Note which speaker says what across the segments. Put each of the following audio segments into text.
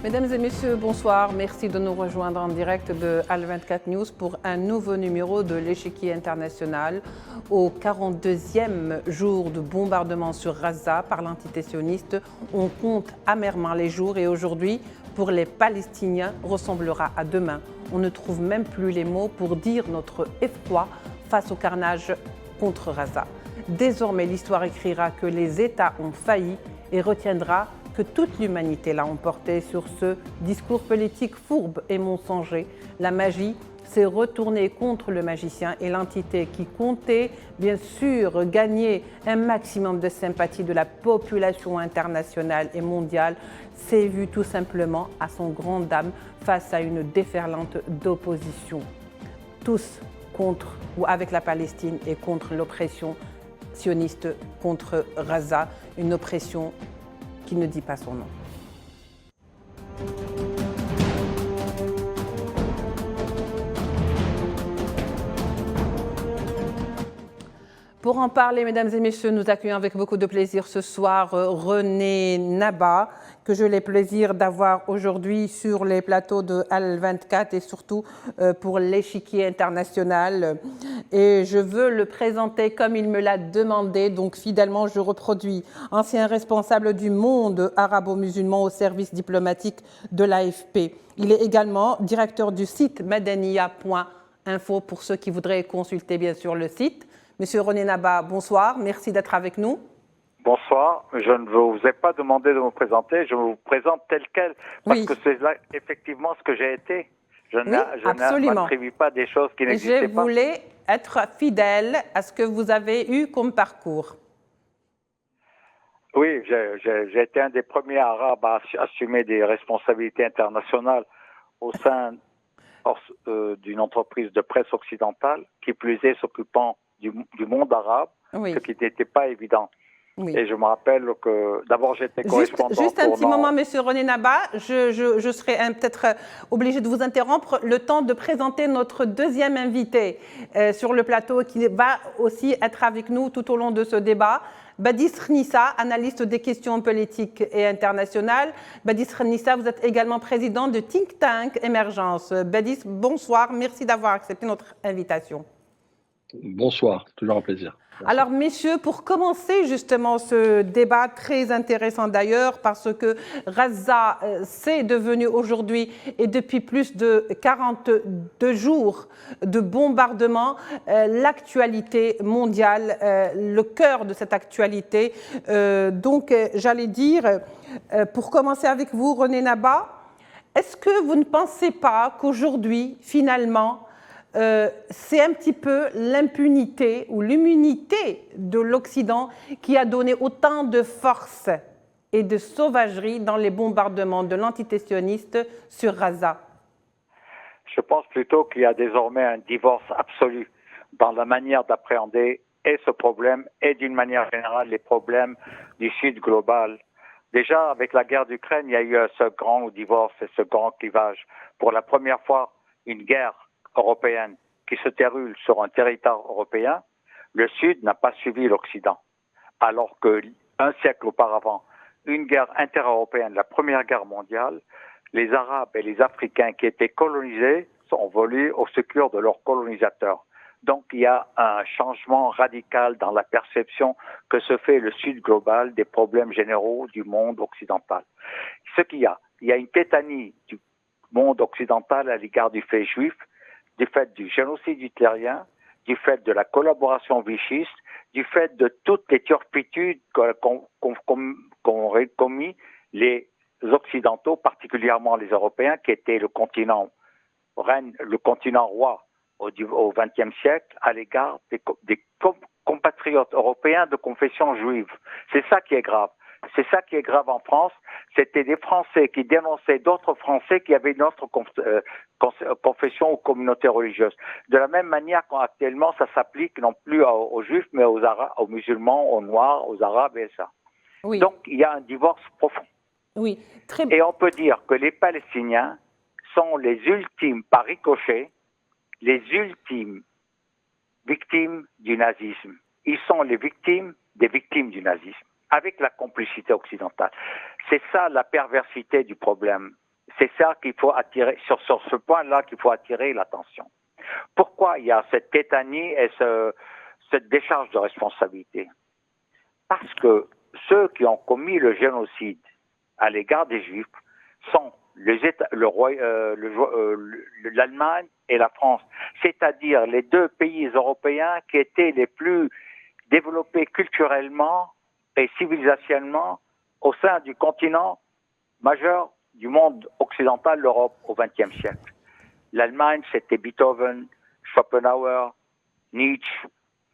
Speaker 1: Mesdames et messieurs, bonsoir. Merci de nous rejoindre en direct de Al24 News pour un nouveau numéro de l'échiquier international au 42e jour de bombardement sur Gaza par l'entité sioniste. On compte amèrement les jours et aujourd'hui, pour les Palestiniens, ressemblera à demain. On ne trouve même plus les mots pour dire notre effroi face au carnage contre Gaza. Désormais, l'histoire écrira que les États ont failli et retiendra que toute l'humanité l'a emporté sur ce discours politique fourbe et mensonger. La magie s'est retournée contre le magicien et l'entité qui comptait bien sûr gagner un maximum de sympathie de la population internationale et mondiale s'est vue tout simplement à son grand dam face à une déferlante d'opposition. Tous contre ou avec la Palestine et contre l'oppression sioniste contre Gaza, une oppression qui ne dit pas son nom. Pour en parler, mesdames et messieurs, nous accueillons avec beaucoup de plaisir ce soir René Naba, que j'ai le plaisir d'avoir aujourd'hui sur les plateaux de Al24 et surtout pour l'échiquier international. Et je veux le présenter comme il me l'a demandé, donc fidèlement je reproduis. Ancien responsable du monde arabo-musulman au service diplomatique de l'AFP. Il est également directeur du site madania.info pour ceux qui voudraient consulter bien sûr le site. Monsieur René Naba, bonsoir, merci d'être avec nous.
Speaker 2: Bonsoir, je ne vous ai pas demandé de me présenter, je me présente tel quel, parce que c'est là effectivement ce que j'ai été. Je n'attribue pas des choses qui n'existaient pas.
Speaker 1: Je voulais être fidèle à ce que vous avez eu comme parcours.
Speaker 2: Oui, j'ai été un des premiers Arabes à assumer des responsabilités internationales au sein d'une entreprise de presse occidentale, qui plus est s'occupant du monde arabe, ce qui n'était pas évident. Oui. Et je me rappelle que d'abord j'étais correspondant.
Speaker 1: Juste un petit moment, monsieur René Naba, je serai peut-être obligé de vous interrompre le temps de présenter notre deuxième invité sur le plateau qui va aussi être avec nous tout au long de ce débat. Badis Khnissa, analyste des questions politiques et internationales. Badis Khnissa, vous êtes également président de Think Tank Émergence. Badis, bonsoir, merci d'avoir accepté notre invitation.
Speaker 3: Bonsoir, toujours un plaisir.
Speaker 1: Merci. Alors, messieurs, pour commencer justement ce débat très intéressant d'ailleurs, parce que Gaza, c'est devenu aujourd'hui et depuis plus de 42 jours de bombardement, l'actualité mondiale, le cœur de cette actualité. Donc, j'allais dire, pour commencer avec vous, René Naba, est-ce que vous ne pensez pas qu'aujourd'hui, finalement, c'est un petit peu l'impunité ou l'immunité de l'Occident qui a donné autant de force et de sauvagerie dans les bombardements de l'entité sioniste sur Gaza?
Speaker 2: Je pense plutôt qu'il y a désormais un divorce absolu dans la manière d'appréhender et ce problème et d'une manière générale les problèmes du Sud global. Déjà, avec la guerre d'Ukraine, il y a eu ce grand divorce et ce grand clivage. Pour la première fois, une guerre européenne qui se déroule sur un territoire européen, le Sud n'a pas suivi l'Occident. Alors qu'un siècle auparavant, une guerre intereuropéenne, la Première Guerre mondiale, les Arabes et les Africains qui étaient colonisés sont volés au secours de leurs colonisateurs. Donc il y a un changement radical dans la perception que se fait le Sud global des problèmes généraux du monde occidental. Il y a une tétanie du monde occidental à l'égard du fait juif, du fait du génocide hitlérien, du fait de la collaboration vichiste, du fait de toutes les turpitudes qu'ont commis les Occidentaux, particulièrement les Européens, qui étaient le continent roi au XXe siècle, à l'égard des compatriotes européens de confession juive. C'est ça qui est grave. C'est ça qui est grave en France. C'était des Français qui dénonçaient d'autres Français qui avaient une autre confession ou communauté religieuse. De la même manière qu'actuellement, ça s'applique non plus aux Juifs, mais aux musulmans, aux Noirs, aux Arabes et ça. Oui. Donc, il y a un divorce profond.
Speaker 1: Oui, très...
Speaker 2: Et on peut dire que les Palestiniens sont les ultimes, par ricochet, les ultimes victimes du nazisme. Ils sont les victimes des victimes du nazisme, avec la complicité occidentale. C'est ça la perversité du problème. c'est ça qu'il faut attirer, sur ce point-là qu'il faut attirer l'attention. Pourquoi il y a cette tétanie et cette décharge de responsabilité? Parce que ceux qui ont commis le génocide à l'égard des Juifs sont l'Allemagne et la France, c'est-à-dire les deux pays européens qui étaient les plus développés culturellement et civilisationnellement au sein du continent majeur du monde occidental, l'Europe, au XXe siècle. L'Allemagne, c'était Beethoven, Schopenhauer, Nietzsche.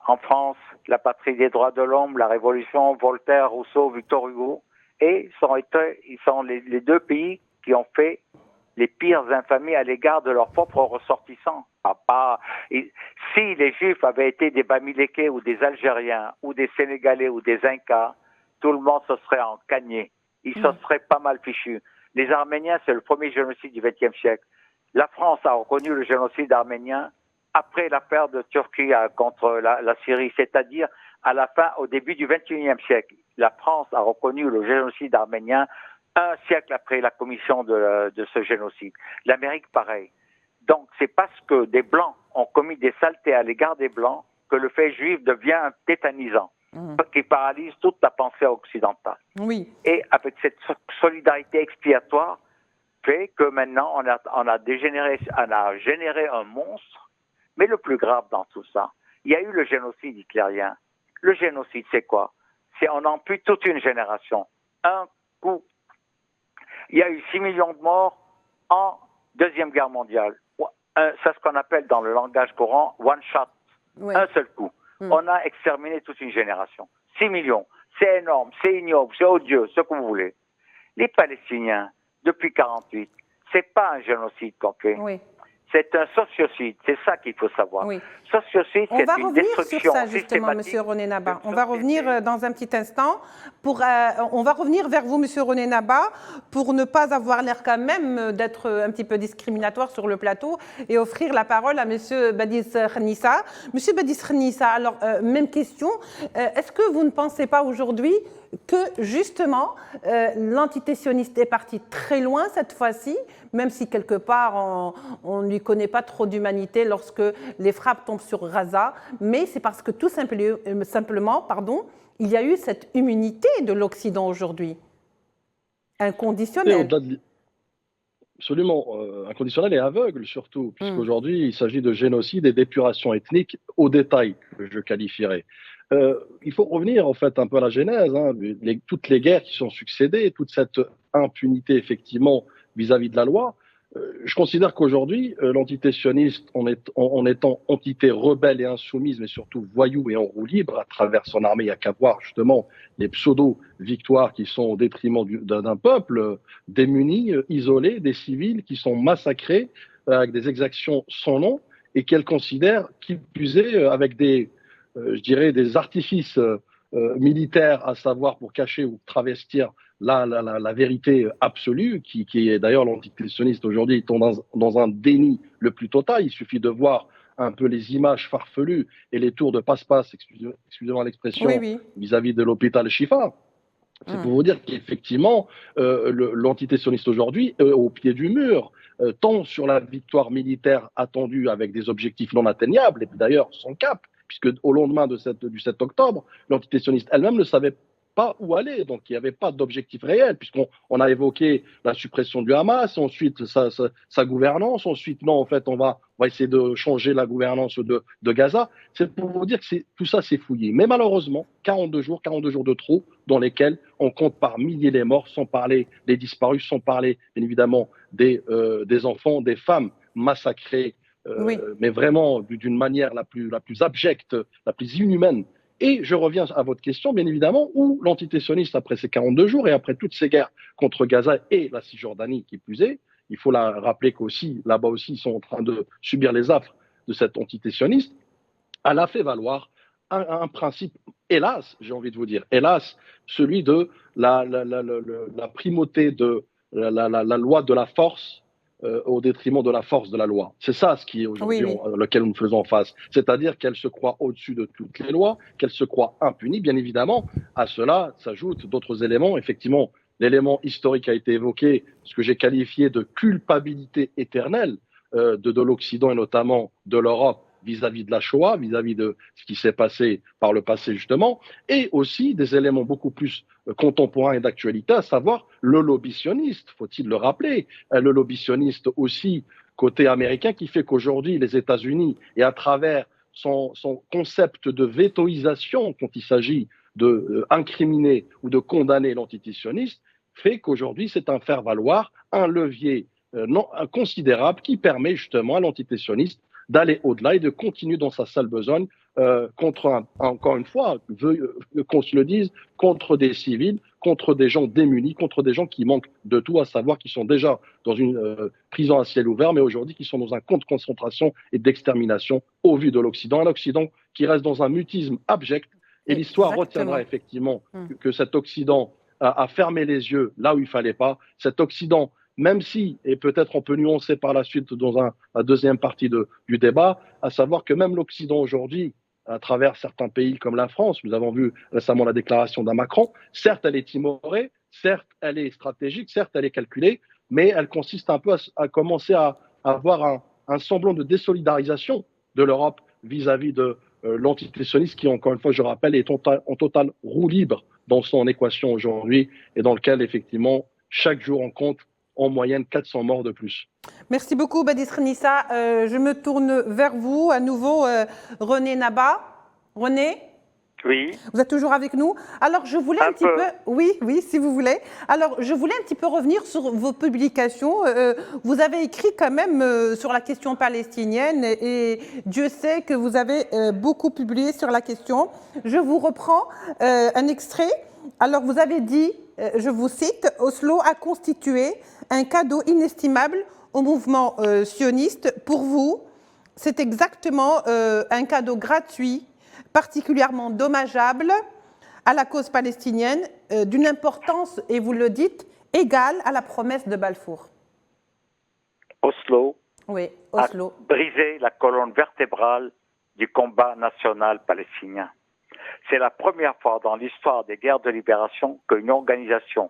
Speaker 2: En France, la patrie des droits de l'homme, la Révolution, Voltaire, Rousseau, Victor Hugo. Et ils sont les deux pays qui ont fait les pires infamies à l'égard de leurs propres ressortissants. Si les Juifs avaient été des Bamileke ou des Algériens ou des Sénégalais ou des Incas, tout le monde se serait encagné. Ils se seraient pas mal fichus. Les Arméniens, c'est le premier génocide du XXe siècle. La France a reconnu le génocide arménien après l'affaire de Turquie contre la Syrie, c'est-à-dire au début du XXIe siècle. La France a reconnu le génocide arménien un siècle après la commission de ce génocide. L'Amérique, pareil. Donc, c'est parce que des Blancs ont commis des saletés à l'égard des Blancs que le fait juif devient tétanisant, qui paralyse toute la pensée occidentale.
Speaker 1: Oui.
Speaker 2: Et avec cette solidarité expiatoire, fait que maintenant, on a généré un monstre. Mais le plus grave dans tout ça, il y a eu le génocide hitlérien. Le génocide, c'est quoi? On ampute toute une génération. Un coup. Il y a eu 6 millions de morts en Deuxième Guerre mondiale. C'est ce qu'on appelle dans le langage courant one shot. Oui. Un seul coup. On a exterminé toute une génération. 6 millions. C'est énorme, c'est ignoble, c'est odieux, ce que vous voulez. Les Palestiniens, depuis 1948, c'est pas un génocide qu'on fait. Oui. C'est un sociocide, c'est ça qu'il faut savoir. Oui. Sociocide, c'est une destruction.
Speaker 1: On va revenir sur ça justement, Monsieur René Naba. On va revenir dans un petit instant. On va revenir vers vous, Monsieur René Naba, pour ne pas avoir l'air quand même d'être un petit peu discriminatoire sur le plateau et offrir la parole à Monsieur Badis Khnissa. Monsieur Badis Khnissa, alors même question. Est-ce que vous ne pensez pas aujourd'hui que justement l'antité-sioniste est parti très loin cette fois-ci, même si quelque part on ne lui connaît pas trop d'humanité lorsque les frappes tombent sur Gaza, mais c'est parce que tout simplement, il y a eu cette immunité de l'Occident aujourd'hui, inconditionnelle.
Speaker 3: Absolument, inconditionnelle et aveugle surtout, puisqu'aujourd'hui il s'agit de génocide et d'épuration ethnique au détail, que je qualifierais. Il faut revenir en fait un peu à la genèse, toutes les guerres qui sont succédées, toute cette impunité effectivement vis-à-vis de la loi. Je considère qu'aujourd'hui, l'entité sioniste, en étant entité rebelle et insoumise, mais surtout voyou et en roue libre à travers son armée, il n'y a qu'à voir justement les pseudo-victoires qui sont au détriment d'un peuple démuni, isolé, des civils qui sont massacrés avec des exactions sans nom et qu'elle considère, qui plus est, avec des artifices militaires, à savoir pour cacher ou travestir la vérité absolue, qui est d'ailleurs l'entité sioniste aujourd'hui, est dans un déni le plus total. Il suffit de voir un peu les images farfelues et les tours de passe-passe, excusez-moi l'expression, vis-à-vis de l'hôpital Shifa. C'est pour vous dire qu'effectivement, l'entité sioniste aujourd'hui, au pied du mur, tend sur la victoire militaire attendue avec des objectifs non atteignables, et d'ailleurs son cap, puisque au lendemain du 7 octobre, l'entité sioniste elle-même ne savait pas où aller, donc il n'y avait pas d'objectif réel, puisqu'on a évoqué la suppression du Hamas, ensuite sa gouvernance, ensuite non, en fait on va essayer de changer la gouvernance de Gaza. C'est pour vous dire que tout ça c'est fouillé. Mais malheureusement, 42 jours de trop, dans lesquels on compte par milliers les morts, sans parler des disparus, sans parler bien évidemment des enfants, des femmes massacrées, mais vraiment d'une manière la plus abjecte, la plus inhumaine. Et je reviens à votre question, bien évidemment, où l'entité sioniste, après ces 42 jours et après toutes ces guerres contre Gaza et la Cisjordanie qui plus est, il faut rappeler qu'aussi, là-bas aussi, ils sont en train de subir les affres de cette entité sioniste, elle a fait valoir un principe, hélas, j'ai envie de vous dire, hélas, celui de la primauté de la loi de la force au détriment de la force de la loi. C'est ça ce qui est aujourd'hui lequel nous faisons face. C'est-à-dire qu'elle se croit au-dessus de toutes les lois, qu'elle se croit impunie. Bien évidemment, à cela s'ajoutent d'autres éléments, effectivement, l'élément historique a été évoqué, ce que j'ai qualifié de culpabilité éternelle de l'Occident et notamment de l'Europe vis-à-vis de la Shoah, vis-à-vis de ce qui s'est passé par le passé justement, et aussi des éléments beaucoup plus contemporains et d'actualité, à savoir le lobby sioniste, faut-il le rappeler, le lobby sioniste aussi côté américain qui fait qu'aujourd'hui les États-Unis, et à travers son concept de vétoisation quand il s'agit de incriminer ou de condamner l'entité sioniste, fait qu'aujourd'hui c'est un faire-valoir, un levier non considérable qui permet justement à l'entité sioniste d'aller au-delà et de continuer dans sa sale besogne contre, encore une fois, qu'on se le dise, contre des civils, contre des gens démunis, contre des gens qui manquent de tout, à savoir qui sont déjà dans une prison à ciel ouvert, mais aujourd'hui qui sont dans un camp de concentration et d'extermination au vu de l'Occident. Un Occident qui reste dans un mutisme abject. Et l'histoire retiendra effectivement que cet Occident a fermé les yeux là où il ne fallait pas. Cet Occident, même si, et peut-être on peut nuancer par la suite dans la deuxième partie du débat, à savoir que même l'Occident aujourd'hui, à travers certains pays comme la France, nous avons vu récemment la déclaration d'un Macron, certes elle est timorée, certes elle est stratégique, certes elle est calculée, mais elle consiste un peu à commencer à avoir un semblant de désolidarisation de l'Europe vis-à-vis de l'entité sioniste qui, encore une fois, je rappelle, est en total roue libre dans son équation aujourd'hui et dans lequel, effectivement, chaque jour on compte en moyenne 400 morts de plus.
Speaker 1: Merci beaucoup, Badr Nissa. Je me tourne vers vous à nouveau, René Naba. René ?
Speaker 2: Oui.
Speaker 1: Vous êtes toujours avec nous. Alors, je voulais un petit peu... Oui, si vous voulez. Alors, je voulais un petit peu revenir sur vos publications. Vous avez écrit quand même sur la question palestinienne et Dieu sait que vous avez beaucoup publié sur la question. Je vous reprends un extrait. Alors, vous avez dit, je vous cite, « Oslo a constitué un cadeau inestimable au mouvement sioniste. Pour vous, c'est exactement un cadeau gratuit, particulièrement dommageable à la cause palestinienne, d'une importance, et vous le dites, égale à la promesse de Balfour. »
Speaker 2: Oslo,
Speaker 1: oui, Oslo
Speaker 2: a brisé la colonne vertébrale du combat national palestinien. C'est la première fois dans l'histoire des guerres de libération qu'une organisation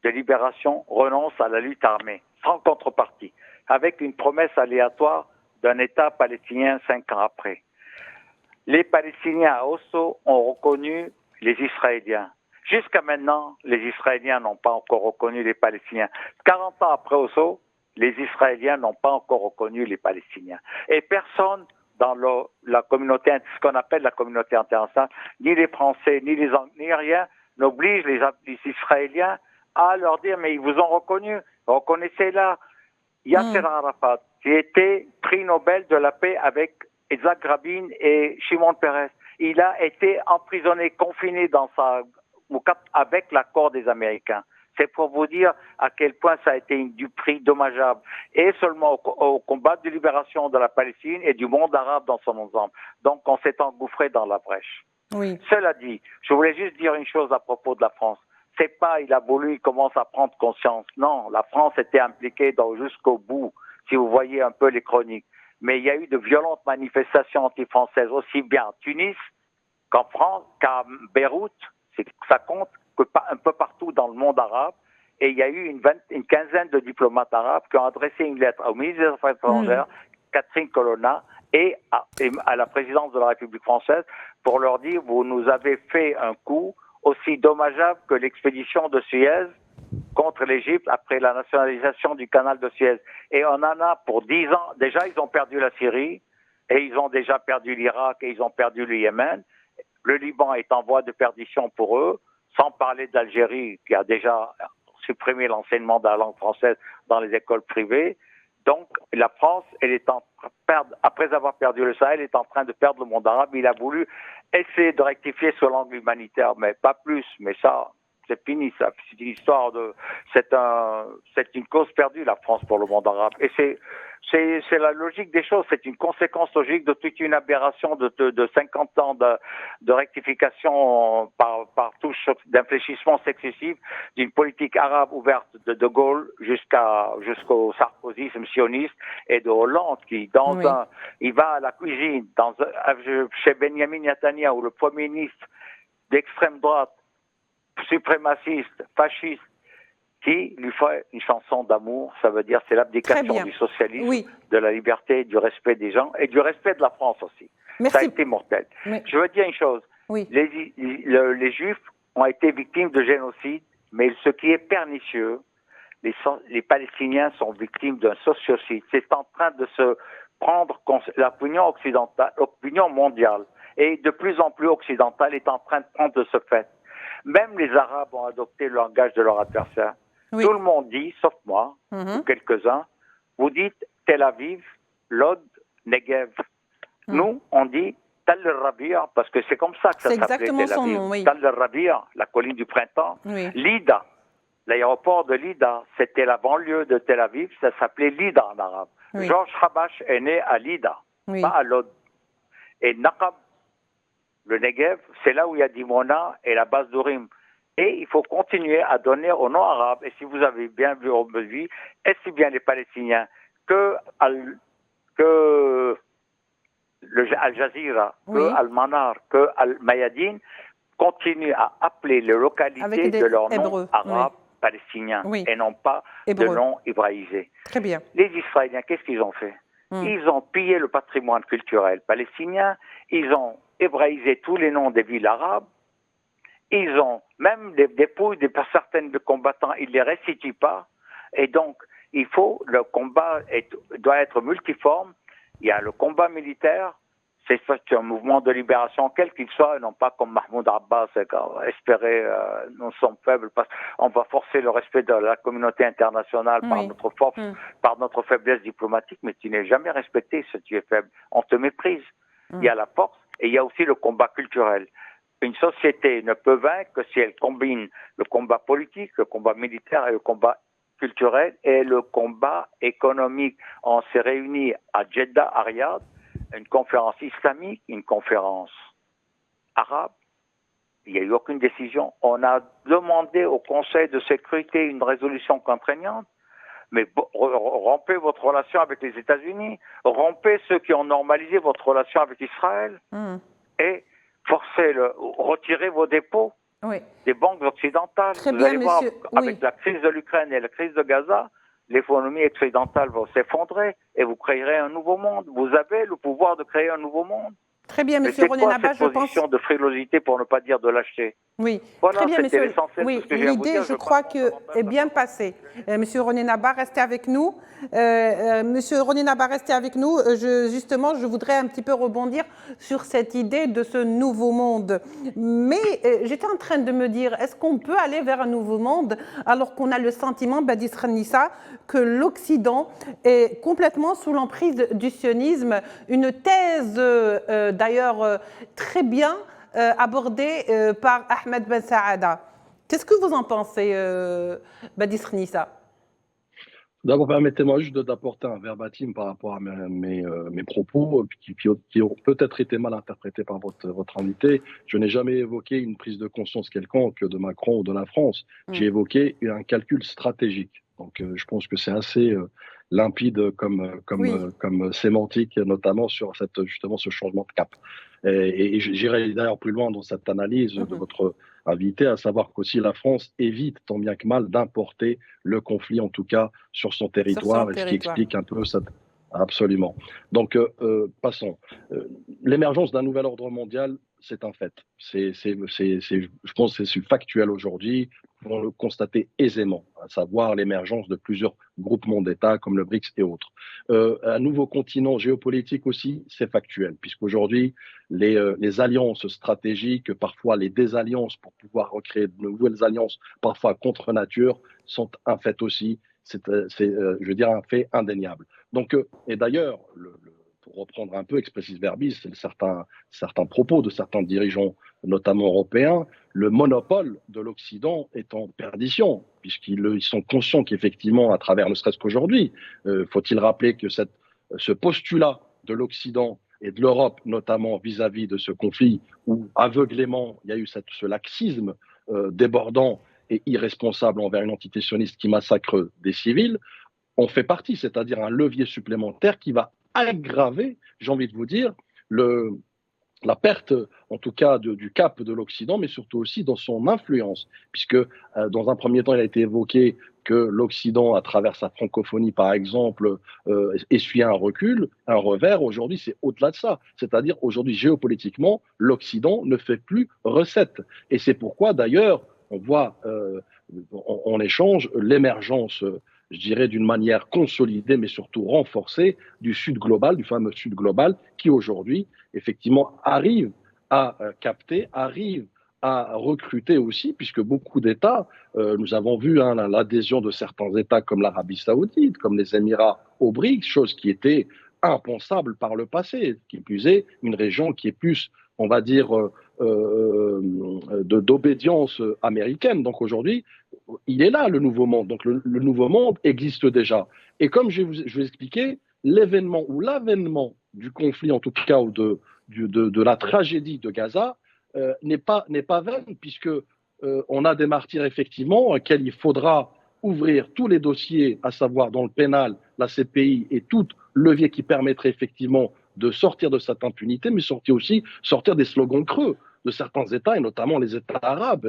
Speaker 2: de libération renonce à la lutte armée, sans contrepartie, avec une promesse aléatoire d'un État palestinien 5 ans après. Les Palestiniens à Oslo ont reconnu les Israéliens. Jusqu'à maintenant, les Israéliens n'ont pas encore reconnu les Palestiniens. 40 ans après Oslo, les Israéliens n'ont pas encore reconnu les Palestiniens. Et personne dans la communauté, ce qu'on appelle la communauté internationale, ni les Français, ni les Anglais, ni rien, n'oblige les Israéliens à leur dire, mais ils vous ont reconnu, reconnaissez-la. Yasser Arafat, qui était prix Nobel de la paix avec Isaac Rabin et Shimon Peres. Il a été emprisonné, confiné dans sa moukat avec l'accord des Américains. C'est pour vous dire à quel point ça a été une duperie dommageable. Et seulement au combat de libération de la Palestine et du monde arabe dans son ensemble. Donc on s'est engouffré dans la brèche.
Speaker 1: Oui.
Speaker 2: Cela dit, je voulais juste dire une chose à propos de la France. C'est pas, il a voulu, il commence à prendre conscience. Non, la France était impliquée jusqu'au bout, si vous voyez un peu les chroniques. Mais il y a eu de violentes manifestations anti-françaises, aussi bien en Tunis qu'en France, qu'à Beyrouth, ça compte, un peu partout dans le monde arabe. Et il y a eu une quinzaine de diplomates arabes qui ont adressé une lettre au ministre des Affaires étrangères, Catherine Colonna, et à la présidence de la République française pour leur dire, vous nous avez fait un coup aussi dommageable que l'expédition de Suez contre l'Égypte après la nationalisation du canal de Suez. Et on en a pour 10 ans. Déjà, ils ont perdu la Syrie, et ils ont déjà perdu l'Irak, et ils ont perdu le Yémen. Le Liban est en voie de perdition pour eux, sans parler d'Algérie, qui a déjà supprimé l'enseignement de la langue française dans les écoles privées. Donc, la France, elle est en perdre, après avoir perdu le Sahel, elle est en train de perdre le monde arabe. Il a voulu essayer de rectifier sur l'angle humanitaire, mais pas plus. Mais ça, c'est fini, ça. C'est une histoire c'est une cause perdue, la France, pour le monde arabe. Et c'est la logique des choses. C'est une conséquence logique de toute une aberration de 50 ans de rectification par touche d'infléchissement successif d'une politique arabe ouverte de Gaulle jusqu'au sarkozysme sioniste et de Hollande qui, il va à la cuisine chez Benjamin Netanyahu, le premier ministre d'extrême droite, suprémaciste, fasciste, qui lui fait une chanson d'amour. Ça veut dire c'est l'abdication du socialisme, de la liberté, du respect des gens et du respect de la France aussi.
Speaker 1: Merci.
Speaker 2: Ça a été mortel. Je veux dire une chose. Les Juifs ont été victimes de génocide, mais ce qui est pernicieux, les Palestiniens sont victimes d'un sociocide. C'est en train de se prendre l'opinion occidentale, l'opinion mondiale, et de plus en plus occidentale est en train de prendre de ce fait. Même les Arabes ont adopté le langage de leur adversaire. Tout le monde dit, sauf moi, ou quelques-uns, vous dites Tel Aviv, Lod, Negev. Nous, on dit Tal el-Rabia, parce que c'est comme ça que ça s'appelait Tel Aviv. Tal el-Rabia, la colline du printemps. Lida, l'aéroport de Lida, c'était la banlieue de Tel Aviv, ça s'appelait Lida en arabe. Georges Habash est né à Lida, pas à Lod. Et Naqab, le Negev, c'est là où il y a Dimona et la base d'Urim. Et il faut continuer à donner au nom arabe. Et si vous avez bien vu aujourd'hui, est-ce bien les Palestiniens que Al Jazeera, que Al Manar, que Al Mayadin continuent à appeler les localités de leur nom arabe palestinien et non pas de nom hébraïsé.
Speaker 1: Très bien.
Speaker 2: Les Israéliens, qu'est-ce qu'ils ont fait? Ils ont pillé le patrimoine culturel palestinien, ils ont hébraïsé tous les noms des villes arabes, ils ont même des dépouilles de certains combattants, ils ne les restituent pas. Et donc, le combat doit être multiforme. Il y a le combat militaire, c'est un mouvement de libération, quel qu'il soit, non pas comme Mahmoud Abbas, espérer, nous sommes faibles, parce qu'on va forcer le respect de la communauté internationale par notre force, par notre faiblesse diplomatique, mais tu n'es jamais respecté si tu es faible. On te méprise. Il y a la force et il y a aussi le combat culturel. Une société ne peut vaincre que si elle combine le combat politique, le combat militaire et le combat culturel et le combat économique. On s'est réunis à Jeddah, à Riyad, une conférence islamique, une conférence arabe. Il n'y a eu aucune décision. On a demandé au Conseil de sécurité une résolution contraignante. Mais rompez votre relation avec les États-Unis, rompez ceux qui ont normalisé votre relation avec Israël et retirez vos dépôts des banques occidentales. Vous allez voir, avec la crise de l'Ukraine et la crise de Gaza, l'économie occidentale va s'effondrer et vous créerez un nouveau monde. Vous avez le pouvoir de créer un nouveau monde.
Speaker 1: Très bien, monsieur Ronen Abba,
Speaker 2: je pense. C'est quoi cette position de frilosité, pour ne pas dire de lâcheté?
Speaker 1: Oui,
Speaker 2: voilà,
Speaker 1: très bien, monsieur.
Speaker 2: Oui,
Speaker 1: l'idée, je crois que est bien passée. Monsieur Ronen Abba, restez avec nous. Monsieur Ronen Abba, restez avec nous. Justement, je voudrais un petit peu rebondir sur cette idée de ce nouveau monde. Mais j'étais en train de me dire, est-ce qu'on peut aller vers un nouveau monde alors qu'on a le sentiment, Badisra Nissa, que l'Occident est complètement sous l'emprise du sionisme, une thèse d'ailleurs très bien abordé par Ahmed Ben Saada. Qu'est-ce que vous en pensez, Badisra Nissa?
Speaker 3: D'abord, permettez-moi juste d'apporter un verbatim par rapport à mes propos qui ont peut-être été mal interprétés par votre invité. Je n'ai jamais évoqué une prise de conscience quelconque de Macron ou de la France. J'ai évoqué un calcul stratégique. Donc, je pense que c'est assez limpide comme sémantique, notamment sur justement ce changement de cap. Et j'irai d'ailleurs plus loin dans cette analyse de votre invité, à savoir qu'aussi la France évite tant bien que mal d'importer le conflit, en tout cas sur son territoire, ce qui explique un peu cette... Absolument. Donc, passons. L'émergence d'un nouvel ordre mondial, c'est un fait. Je pense que c'est factuel aujourd'hui. Nous pouvons le constater aisément, à savoir l'émergence de plusieurs groupements d'États comme le BRICS et autres. Un nouveau continent géopolitique aussi, c'est factuel, puisqu'aujourd'hui, les alliances stratégiques, parfois les désalliances pour pouvoir recréer de nouvelles alliances, parfois contre nature, sont un fait aussi. C'est je veux dire, un fait indéniable. Donc, et d'ailleurs, pour reprendre un peu expressis verbis, certains propos de certains dirigeants, notamment européens, le monopole de l'Occident est en perdition, puisqu'ils sont conscients qu'effectivement, à travers, ne serait-ce qu'aujourd'hui, faut-il rappeler que ce postulat de l'Occident et de l'Europe, notamment vis-à-vis de ce conflit où aveuglément il y a eu ce laxisme débordant et irresponsable envers une entité sioniste qui massacre des civils, on fait partie, c'est-à-dire un levier supplémentaire qui va aggraver, j'ai envie de vous dire, la perte, en tout cas, du cap de l'Occident, mais surtout aussi dans son influence, puisque dans un premier temps, il a été évoqué que l'Occident, à travers sa francophonie, par exemple, essuie un recul, un revers. Aujourd'hui, c'est au-delà de ça. C'est-à-dire, aujourd'hui, géopolitiquement, l'Occident ne fait plus recette. Et c'est pourquoi, d'ailleurs, on voit en échange l'émergence, je dirais, d'une manière consolidée, mais surtout renforcée, du Sud global, du fameux Sud global, qui aujourd'hui, effectivement, arrive à capter, arrive à recruter aussi, puisque beaucoup d'États, nous avons vu l'adhésion de certains États comme l'Arabie saoudite, comme les Émirats aux BRICS, chose qui était impensable par le passé, qui plus est une région qui est plus, on va dire, d'obédience américaine. Donc aujourd'hui, il est là, le nouveau monde. Donc le nouveau monde existe déjà. Et comme je vous ai expliqué, l'événement ou l'avènement du conflit, en tout cas, ou de la tragédie de Gaza, n'est pas vaine, puisque on a des martyrs, effectivement, auxquels il faudra ouvrir tous les dossiers, à savoir dans le pénal, la CPI et tout levier qui permettrait effectivement de sortir de cette impunité, mais aussi sortir des slogans creux de certains États, et notamment les États arabes.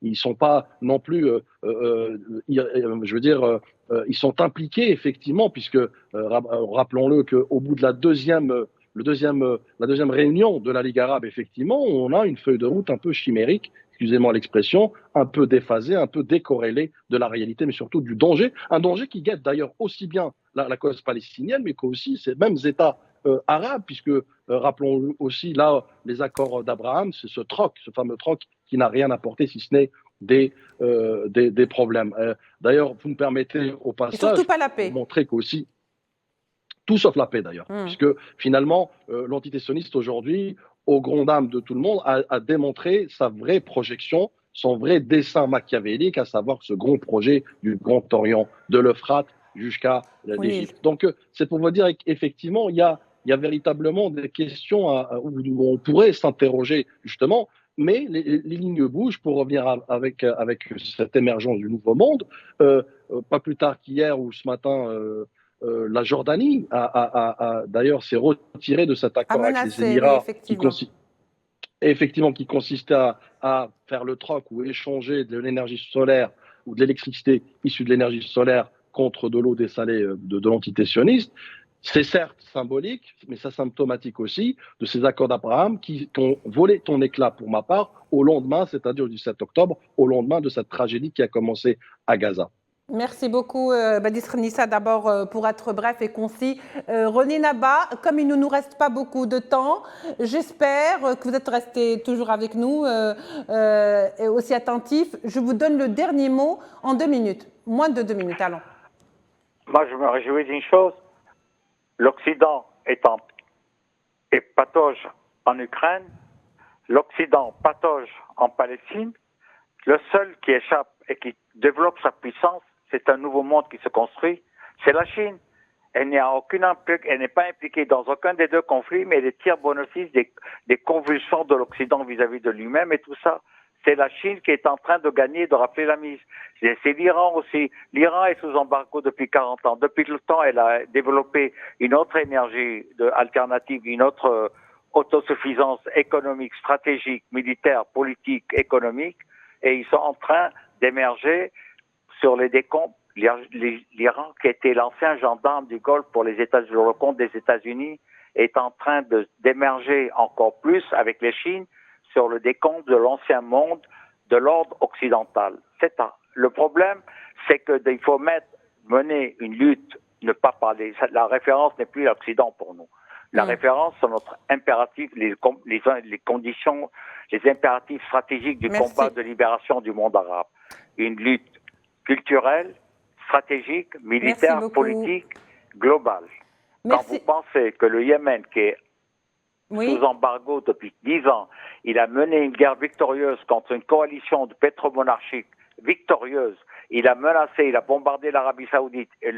Speaker 3: Ils sont pas non plus, je veux dire, ils sont impliqués effectivement, puisque rappelons-le qu'au bout de la deuxième réunion de la Ligue arabe, effectivement, on a une feuille de route un peu chimérique, excusez-moi l'expression, un peu déphasée, un peu décorrélée de la réalité, mais surtout du danger. Un danger qui guette d'ailleurs aussi bien la cause palestinienne, mais qu'aussi ces mêmes États arabes, puisque rappelons aussi là les accords d'Abraham, c'est ce fameux troc qui n'a rien apporté si ce n'est des problèmes. D'ailleurs, vous me permettez au passage,
Speaker 1: et surtout pas la paix.
Speaker 3: De montrer qu'aussi, tout sauf la paix d'ailleurs, puisque finalement, l'entité sioniste aujourd'hui, au grand dam de tout le monde, a démontré sa vraie projection, son vrai dessin machiavélique, à savoir ce grand projet du Grand Orient, de l'Euphrate jusqu'à l'Égypte. Donc, c'est pour vous dire qu'effectivement, il y a véritablement des questions où on pourrait s'interroger justement, mais les lignes bougent pour revenir avec cette émergence du nouveau monde. Pas plus tard qu'hier ou ce matin, la Jordanie d'ailleurs s'est retirée de cet accord avec les Émirats, qui consistait à faire le troc ou échanger de l'énergie solaire ou de l'électricité issue de l'énergie solaire contre de l'eau dessalée de l'entité sioniste. C'est certes symbolique, mais c'est symptomatique aussi de ces accords d'Abraham qui ont volé ton éclat pour ma part au lendemain, c'est-à-dire du 7 octobre, au lendemain de cette tragédie qui a commencé à Gaza.
Speaker 1: Merci beaucoup, Badisr Nissa, d'abord pour être bref et concis. René Naba, comme il ne nous reste pas beaucoup de temps, j'espère que vous êtes resté toujours avec nous et aussi attentif. Je vous donne le dernier mot en 2 minutes, moins de 2 minutes, allons.
Speaker 2: Moi, je me réjouis d'une chose. L'Occident est patauge en Ukraine, l'Occident patauge en Palestine. Le seul qui échappe et qui développe sa puissance, c'est un nouveau monde qui se construit, c'est la Chine. Elle n'est pas impliquée dans aucun des deux conflits, mais elle tire bénéfice des convulsions de l'Occident vis-à-vis de lui-même et tout ça. C'est la Chine qui est en train de gagner, de rappeler la mise. C'est l'Iran aussi. L'Iran est sous embargo depuis 40 ans. Depuis le temps, elle a développé une autre énergie alternative, une autre autosuffisance économique, stratégique, militaire, politique, économique. Et ils sont en train d'émerger sur les décombres. L'Iran, qui était l'ancien gendarme du Golfe pour le compte des États-Unis, est en train d'émerger encore plus avec les Chines sur le décompte de l'ancien monde de l'ordre occidental. C'est ça. Le problème, c'est qu'il faut mener une lutte, ne pas parler. La référence n'est plus l'Occident pour nous. La référence, c'est notre impératif, les conditions, les impératifs stratégiques du combat de libération du monde arabe. Une lutte culturelle, stratégique, militaire, politique, globale. Quand vous pensez que le Yémen, qui est sous embargo depuis 10 ans, il a mené une guerre victorieuse contre une coalition de pétromonarchiques victorieuse. Il a menacé, il a bombardé l'Arabie Saoudite et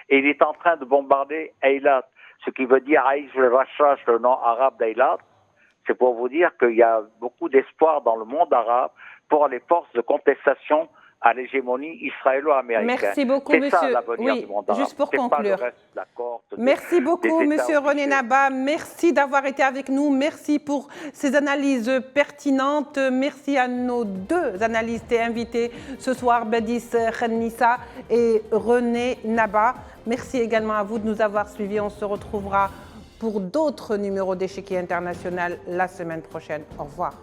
Speaker 2: il est en train de bombarder Eilat, ce qui veut dire Aïs el-Rashash, le nom arabe d'Eilat. C'est pour vous dire qu'il y a beaucoup d'espoir dans le monde arabe pour les forces de contestation à l'hégémonie israélo-américaine.
Speaker 1: Merci beaucoup,
Speaker 2: c'est ça
Speaker 1: monsieur.
Speaker 2: l'avenir
Speaker 1: Oui,
Speaker 2: du monde arabe.
Speaker 1: juste pour
Speaker 2: C'est pas le
Speaker 1: conclure.
Speaker 2: reste de la cohorte
Speaker 1: Merci beaucoup,
Speaker 2: des États
Speaker 1: monsieur René
Speaker 2: officiels.
Speaker 1: Naba. Merci d'avoir été avec nous. Merci pour ces analyses pertinentes. Merci à nos deux analystes et invités ce soir, Badis Khenissa et René Naba. Merci également à vous de nous avoir suivis. On se retrouvera pour d'autres numéros d'Échiquier International la semaine prochaine. Au revoir.